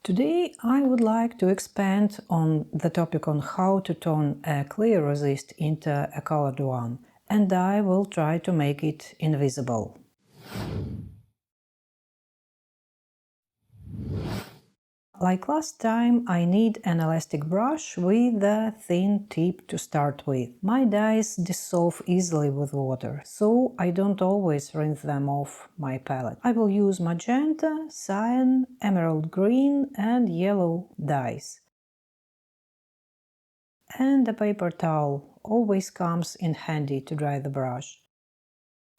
Today I would like to expand on the topic on how to turn a clear resist into a colored one, and I will try to make it invisible. Like last time, I need an elastic brush with a thin tip to start with. My dyes dissolve easily with water, so I don't always rinse them off my palette. I will use magenta, cyan, emerald green and yellow dyes. And a paper towel always comes in handy to dry the brush.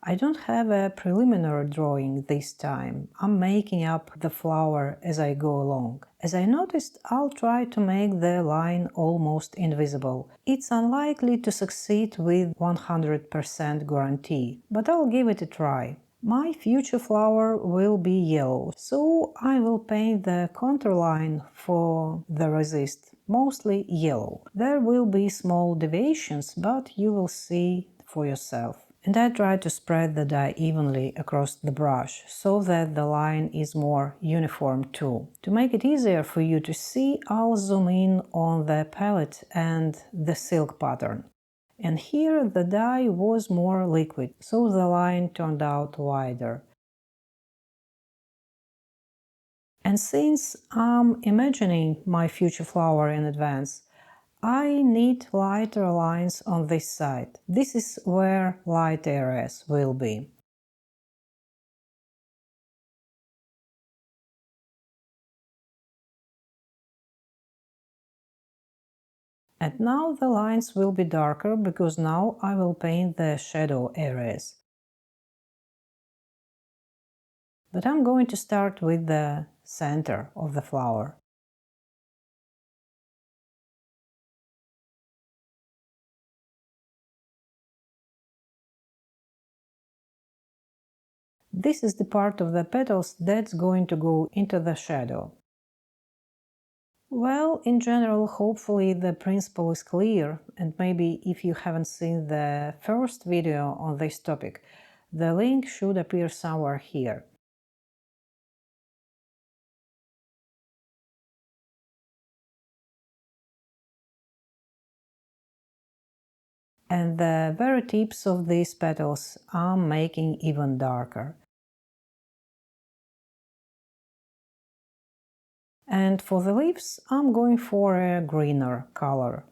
I don't have a preliminary drawing this time, I'm making up the flower as I go along. As I noticed, I'll try to make the line almost invisible. It's unlikely to succeed with 100% guarantee, but I'll give it a try. My future flower will be yellow, so I will paint the contour line for the resist mostly yellow. There will be small deviations, but you will see for yourself. And I try to spread the dye evenly across the brush, so that the line is more uniform too. To make it easier for you to see, I'll zoom in on the palette and the silk pattern. And here the dye was more liquid, so the line turned out wider. And since I'm imagining my future flower in advance, I need lighter lines on this side. This is where light areas will be. And now the lines will be darker because now I will paint the shadow areas. But I'm going to start with the center of the flower. This is the part of the petals that's going to go into the shadow. Well, in general, hopefully the principle is clear, and maybe if you haven't seen the first video on this topic, the link should appear somewhere here. And the very tips of these petals I'm making even darker. And for the leaves, I'm going for a greener color.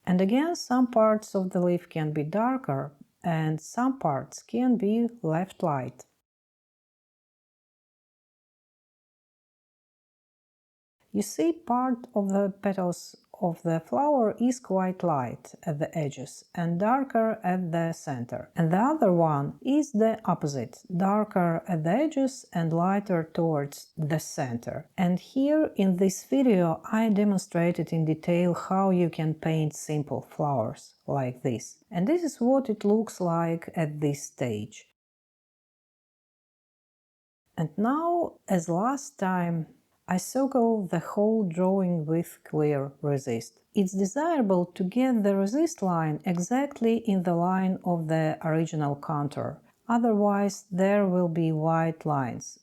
And again, some parts of the leaf can be darker, and some parts can be left light. You see, part of the petals of the flower is quite light at the edges and darker at the center. And the other one is the opposite, darker at the edges and lighter towards the center. And here in this video I demonstrated in detail how you can paint simple flowers like this. And this is what it looks like at this stage. And now, as last time, I circle the whole drawing with clear resist. It's desirable to get the resist line exactly in the line of the original contour, otherwise there will be white lines.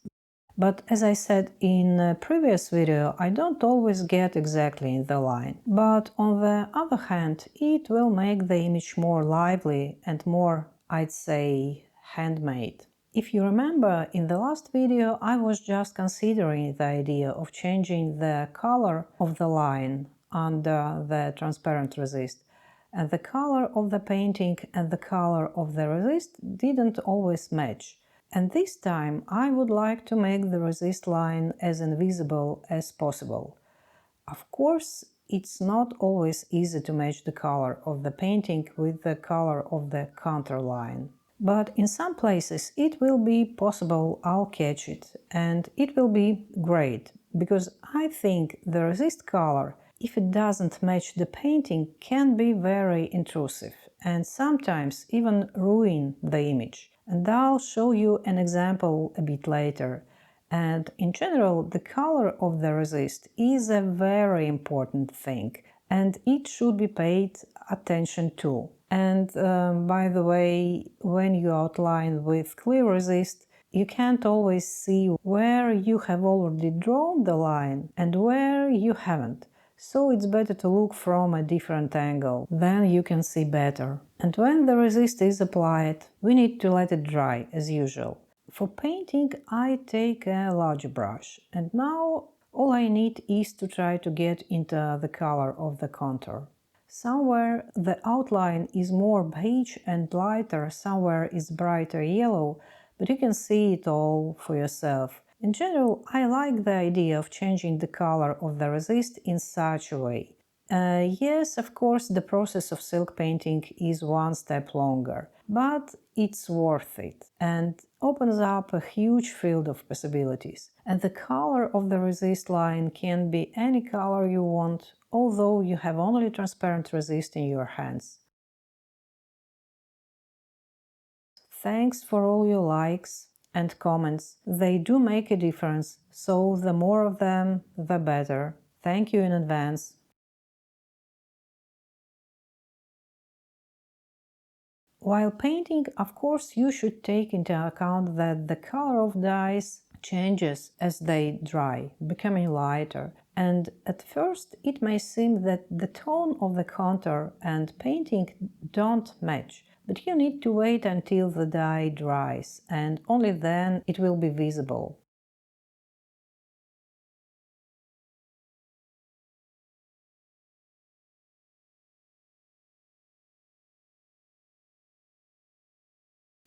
But as I said in a previous video, I don't always get exactly in the line. But on the other hand, it will make the image more lively and more, I'd say, handmade. If you remember, in the last video I was just considering the idea of changing the color of the line under the transparent resist, and the color of the painting and the color of the resist didn't always match. And this time I would like to make the resist line as invisible as possible. Of course, it's not always easy to match the color of the painting with the color of the contour line. But in some places it will be possible, I'll catch it, and it will be great, because I think the resist color, if it doesn't match the painting, can be very intrusive and sometimes even ruin the image. And I'll show you an example a bit later. And in general, the color of the resist is a very important thing, and it should be paid attention to. And by the way, when you outline with clear resist, you can't always see where you have already drawn the line and where you haven't. So it's better to look from a different angle, then you can see better. And when the resist is applied, we need to let it dry, as usual. For painting, I take a large brush, and now all I need is to try to get into the color of the contour. Somewhere the outline is more beige and lighter, somewhere is brighter yellow, but you can see it all for yourself. In general, I like the idea of changing the color of the resist in such a way. Yes, of course, the process of silk painting is one step longer, but it's worth it and opens up a huge field of possibilities. And the color of the resist line can be any color you want, although you have only transparent resist in your hands. Thanks for all your likes and comments. They do make a difference, so the more of them, the better. Thank you in advance. While painting, of course, you should take into account that the color of dyes changes as they dry, becoming lighter, and at first it may seem that the tone of the contour and painting don't match, but you need to wait until the dye dries, and only then it will be visible.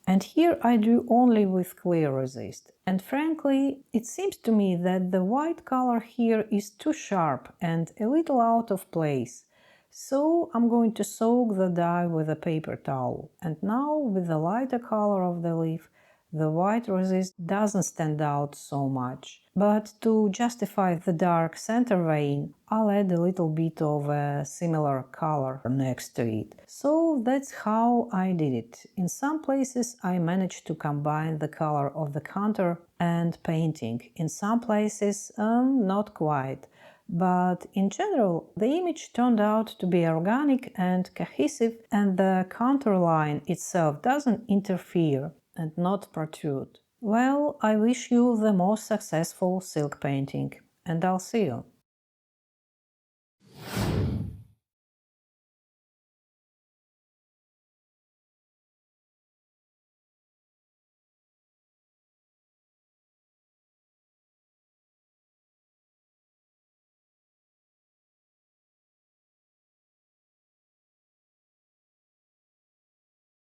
And here I drew only with clear resist. And frankly, it seems to me that the white color here is too sharp and a little out of place. So I'm going to soak the dye with a paper towel. And now with the lighter color of the leaf, the white resist doesn't stand out so much. But to justify the dark center vein, I'll add a little bit of a similar color next to it. So that's how I did it. In some places I managed to combine the color of the contour and painting. In some places not quite. But in general, the image turned out to be organic and cohesive, and the contour line itself doesn't interfere and not protrude. Well, I wish you the most successful silk painting, and I'll see you.